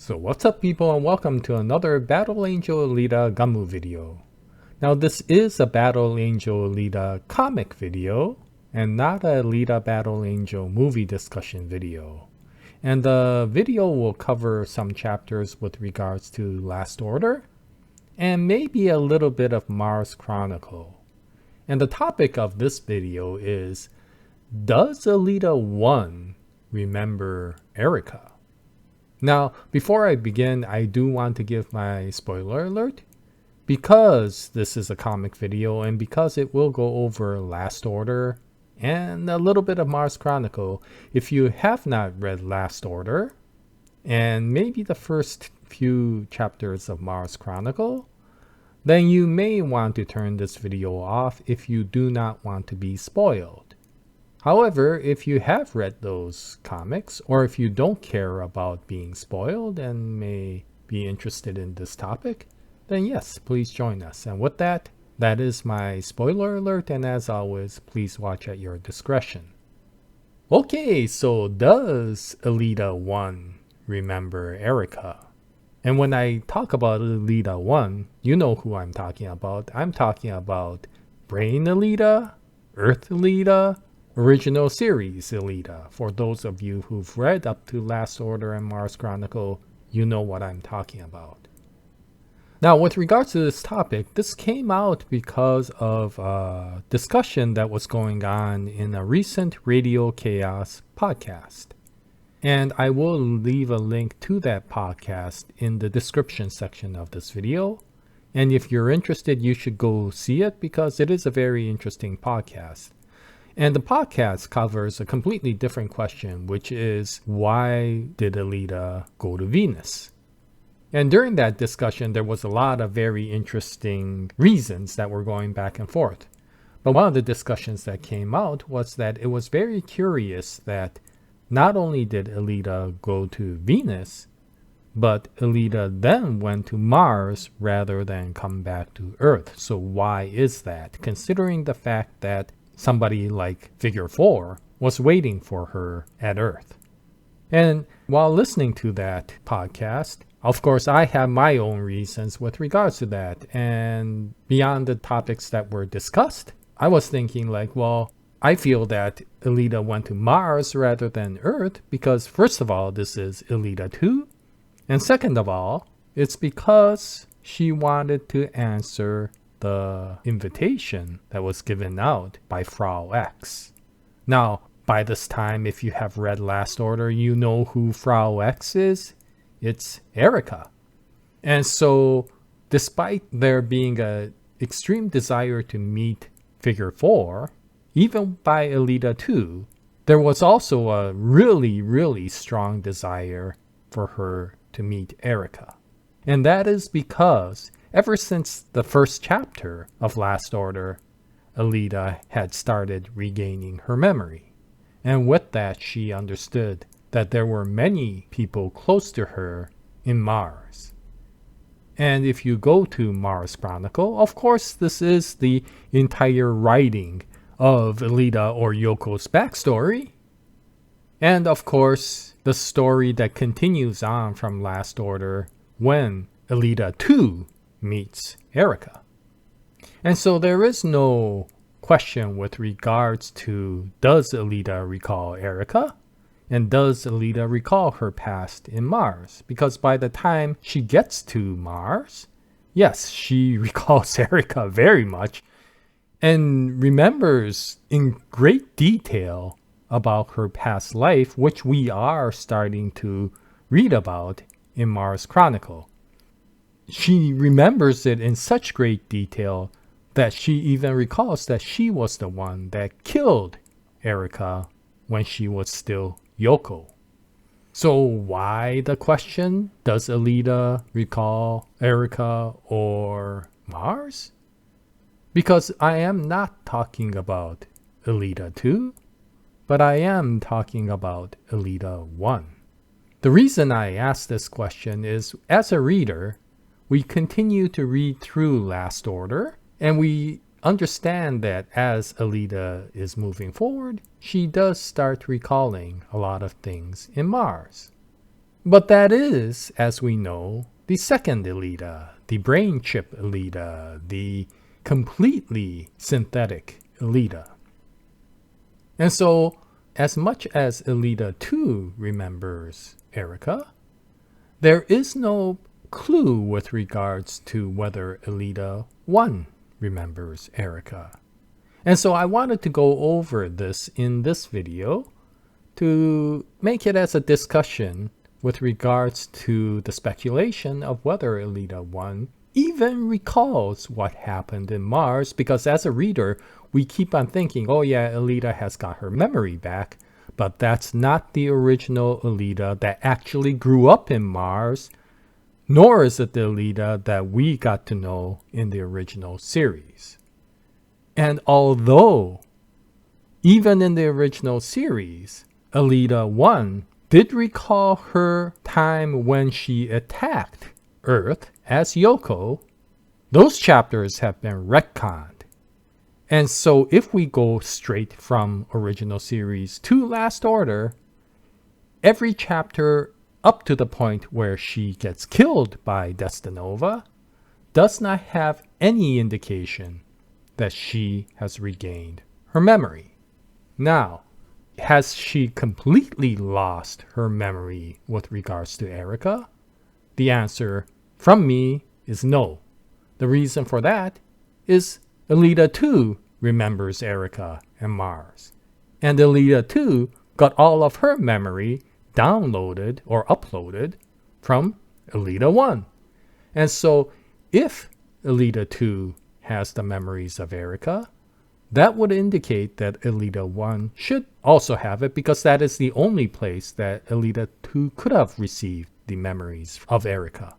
So what's up people, and welcome to another Battle Angel Alita GUNNM video. Now this is a Battle Angel Alita comic video and not a Alita Battle Angel movie discussion video. And the video will cover some chapters with regards to Last Order and maybe a little bit of Mars Chronicle. And the topic of this video is, does Alita1 remember Erica? Now, before I begin, I do want to give my spoiler alert. Because this is a comic video and because it will go over Last Order and a little bit of Mars Chronicle, if you have not read Last Order and maybe the first few chapters of Mars Chronicle, then you may want to turn this video off if you do not want to be spoiled. However, if you have read those comics, or if you don't care about being spoiled and may be interested in this topic, then yes, please join us. And with that, that is my spoiler alert, and as always, please watch at your discretion. Okay, so does Alita1 remember Erica? And when I talk about Alita1, you know who I'm talking about. I'm talking about Brain Alita, Earth Alita, Original Series Alita. For those of you who've read up to Last Order and Mars Chronicle, you know what I'm talking about. Now, with regards to this topic, this came out because of a discussion that was going on in a recent Radio Kaos podcast. And I will leave a link to that podcast in the description section of this video. And if you're interested, you should go see it because it is a very interesting podcast. And the podcast covers a completely different question, which is, why did Alita go to Venus? And during that discussion, there was a lot of very interesting reasons that were going back and forth. But one of the discussions that came out was that it was very curious that not only did Alita go to Venus, but Alita then went to Mars rather than come back to Earth. So why is that? Considering the fact that somebody like Figure 4 was waiting for her at Earth. And while listening to that podcast, of course, I have my own reasons with regards to that. And beyond the topics that were discussed, I was thinking like, well, I feel that Alita went to Mars rather than Earth because, first of all, this is Alita 2. And second of all, it's because she wanted to answer the invitation that was given out by Frau X. Now, by this time, if you have read Last Order, you know who Frau X is. It's Erica. And so, despite there being an extreme desire to meet Figure 4, even by Alita 2, there was also a really, really strong desire for her to meet Erica. And that is because ever since the first chapter of Last Order, Alita had started regaining her memory. And with that, she understood that there were many people close to her in Mars. And if you go to Mars Chronicle, of course, this is the entire writing of Alita or Yoko's backstory. And of course, the story that continues on from Last Order when Alita 2 meets Erica. And so there is no question with regards to, does Alita recall Erica? And does Alita recall her past in Mars? Because by the time she gets to Mars, yes, she recalls Erica very much and remembers in great detail about her past life, which we are starting to read about in Mars Chronicle. She remembers it in such great detail that she even recalls that she was the one that killed Erica when she was still Yoko. So why the question? Does Alita recall Erica or Mars? Because I am not talking about Alita 2, but I am talking about Alita 1. The reason I ask this question is, as a reader, we continue to read through Last Order, and we understand that as Alita is moving forward, she does start recalling a lot of things in Mars. But that is, as we know, the second Alita, the brain chip Alita, the completely synthetic Alita. And so, as much as Alita 2 remembers Erica, there is no clue with regards to whether Alita 1 remembers Erica. And so I wanted to go over this in this video to make it as a discussion with regards to the speculation of whether Alita 1 even recalls what happened in Mars, because as a reader, we keep on thinking, oh yeah, Alita has got her memory back, but that's not the original Alita that actually grew up in Mars, nor is it the Alita that we got to know in the original series. And although, even in the original series, Alita 1 did recall her time when she attacked Earth as Yoko, those chapters have been retconned. And so if we go straight from original series to Last Order, every chapter up to the point where she gets killed by Destinova does not have any indication that she has regained her memory. Now, has she completely lost her memory with regards to Erica? The answer from me is no. The reason for that is Alita 2 remembers Erica and Mars. And Alita 2 got all of her memory downloaded or uploaded from Alita 1. And so if Alita 2 has the memories of Erica, that would indicate that Alita 1 should also have it, because that is the only place that Alita 2 could have received the memories of Erica.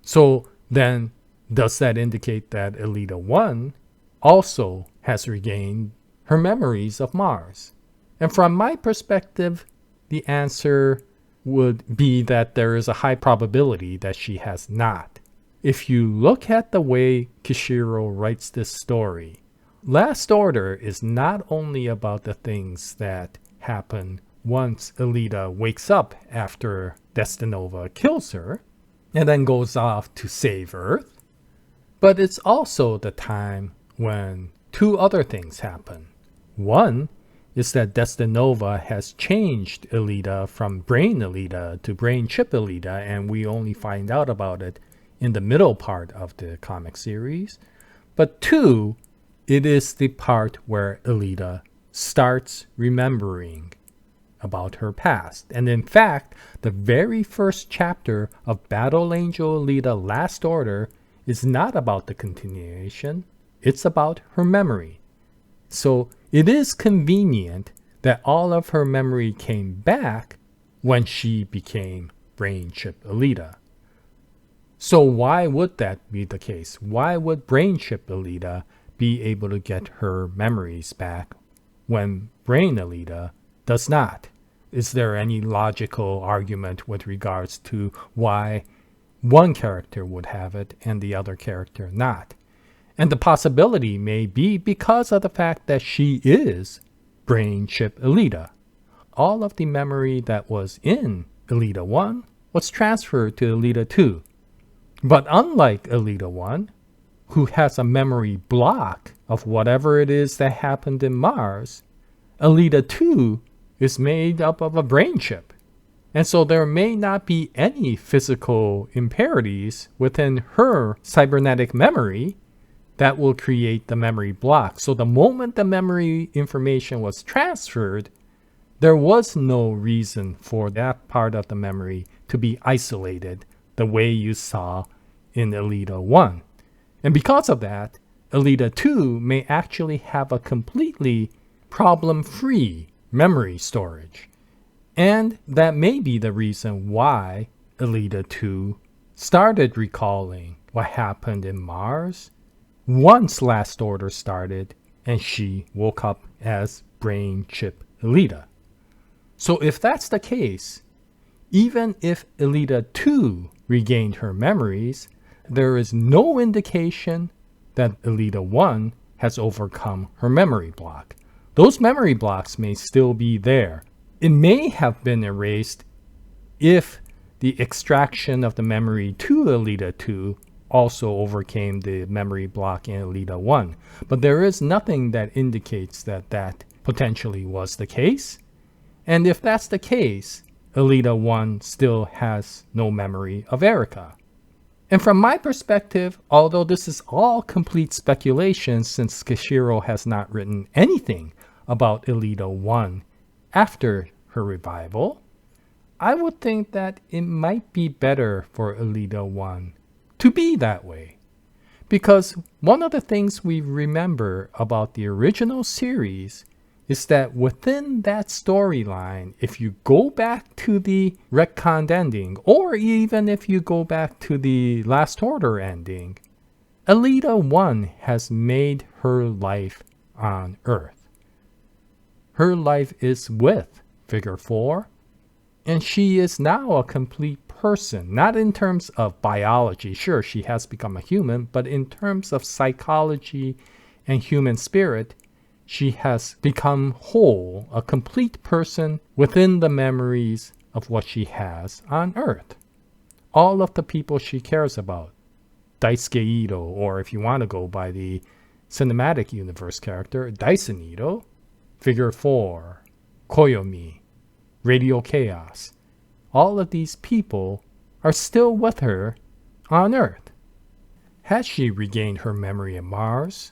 So then, does that indicate that Alita 1 also has regained her memories of Mars? And from my perspective, the answer would be that there is a high probability that she has not. If you look at the way Kishiro writes this story, Last Order is not only about the things that happen once Alita wakes up after Destinova kills her and then goes off to save Earth, but it's also the time when two other things happen. One is that Destinova has changed Alita from Brain Alita to Brain Chip Alita, and we only find out about it in the middle part of the comic series. But two, it is the part where Alita starts remembering about her past. And in fact, the very first chapter of Battle Angel Alita Last Order is not about the continuation. It's about her memory. So it is convenient that all of her memory came back when she became Brain Chip Alita. So why would that be the case? Why would Brain Chip Alita be able to get her memories back when Brain Alita does not? Is there any logical argument with regards to why one character would have it and the other character not? And the possibility may be because of the fact that she is Brain Chip Alita. All of the memory that was in Alita 1 was transferred to Alita 2. But unlike Alita 1, who has a memory block of whatever it is that happened in Mars, Alita 2 is made up of a brain chip. And so there may not be any physical impurities within her cybernetic memory that will create the memory block. So the moment the memory information was transferred, there was no reason for that part of the memory to be isolated the way you saw in Alita 1. And because of that, Alita 2 may actually have a completely problem-free memory storage. And that may be the reason why Alita 2 started recalling what happened in Mars once Last Order started and she woke up as Brain Chip Alita. So if that's the case, even if Alita 2 regained her memories, there is no indication that Alita 1 has overcome her memory block. Those memory blocks may still be there. It may have been erased if the extraction of the memory to Alita 2 also overcame the memory block in Alita 1. But there is nothing that indicates that that potentially was the case. And if that's the case, Alita 1 still has no memory of Erica. And from my perspective, although this is all complete speculation since Kishiro has not written anything about Alita 1 after her revival, I would think that it might be better for Alita 1 to be that way. Because one of the things we remember about the original series is that within that storyline, if you go back to the retconned ending, or even if you go back to the Last Order ending, Alita 1 has made her life on Earth. Her life is with Figure 4, and she is now a complete person, not in terms of biology. Sure, she has become a human, but in terms of psychology and human spirit, she has become whole, a complete person within the memories of what she has on Earth. All of the people she cares about, Daisuke Ito, or if you want to go by the cinematic universe character, Dyson Ito, Figure 4, Koyomi, Radio Chaos, all of these people are still with her on Earth. Has she regained her memory of Mars?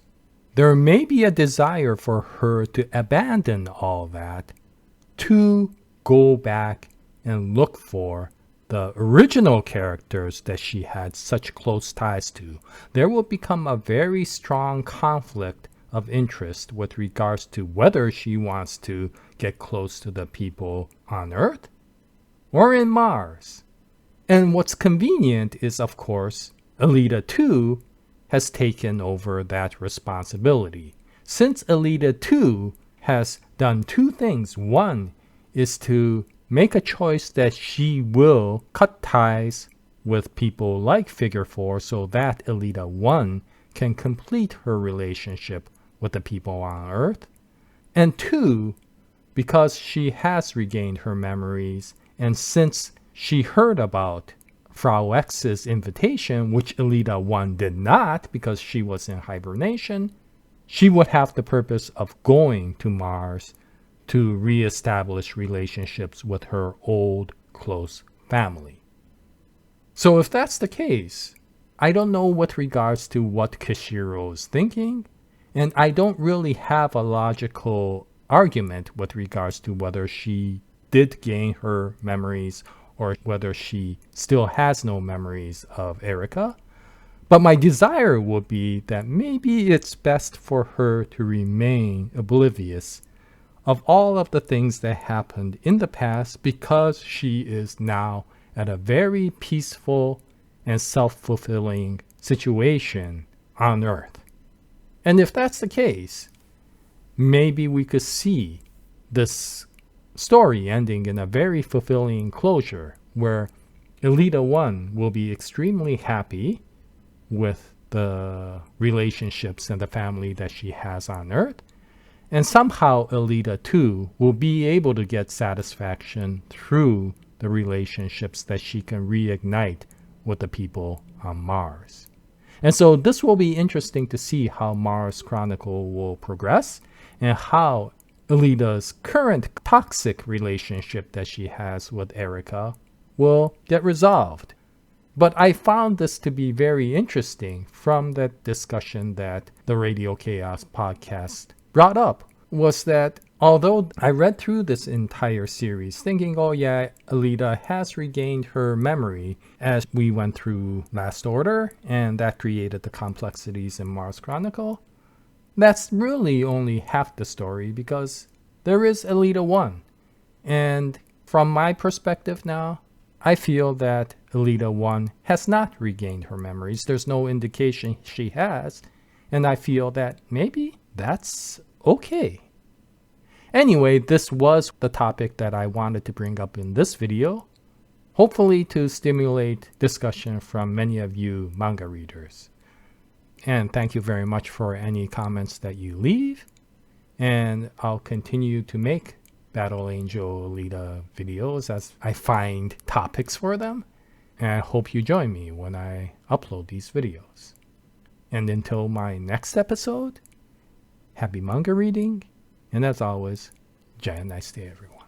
There may be a desire for her to abandon all that to go back and look for the original characters that she had such close ties to. There will become a very strong conflict of interest with regards to whether she wants to get close to the people on Earth or in Mars. And what's convenient is, of course, Alita 2 has taken over that responsibility. Since Alita 2 has done two things. One is to make a choice that she will cut ties with people like Figure 4 so that Alita 1 can complete her relationship with the people on Earth. And two, because she has regained her memories, and since she heard about Frau X's invitation, which Alita 1 did not because she was in hibernation, she would have the purpose of going to Mars to reestablish relationships with her old close family. So if that's the case, I don't know with regards to what Kishiro is thinking, and I don't really have a logical argument with regards to whether she did gain her memories or whether she still has no memories of Erica. But my desire would be that maybe it's best for her to remain oblivious of all of the things that happened in the past because she is now at a very peaceful and self-fulfilling situation on Earth. And if that's the case, maybe we could see this story ending in a very fulfilling closure where Alita 1 will be extremely happy with the relationships and the family that she has on Earth, and somehow Alita 2 will be able to get satisfaction through the relationships that she can reignite with the people on Mars. And so this will be interesting to see how Mars Chronicle will progress and how Alita's current toxic relationship that she has with Erica will get resolved. But I found this to be very interesting from that discussion that the Radio Chaos podcast brought up, was that although I read through this entire series thinking, oh yeah, Alita has regained her memory as we went through Last Order, and that created the complexities in Mars Chronicle, that's really only half the story because there is Alita 1. And from my perspective now, I feel that Alita 1 has not regained her memories. There's no indication she has. And I feel that maybe that's okay. Anyway, this was the topic that I wanted to bring up in this video, hopefully to stimulate discussion from many of you manga readers. And thank you very much for any comments that you leave. And I'll continue to make Battle Angel Alita videos as I find topics for them. And I hope you join me when I upload these videos. And until my next episode, happy manga reading, and as always, Jaya, nice day everyone.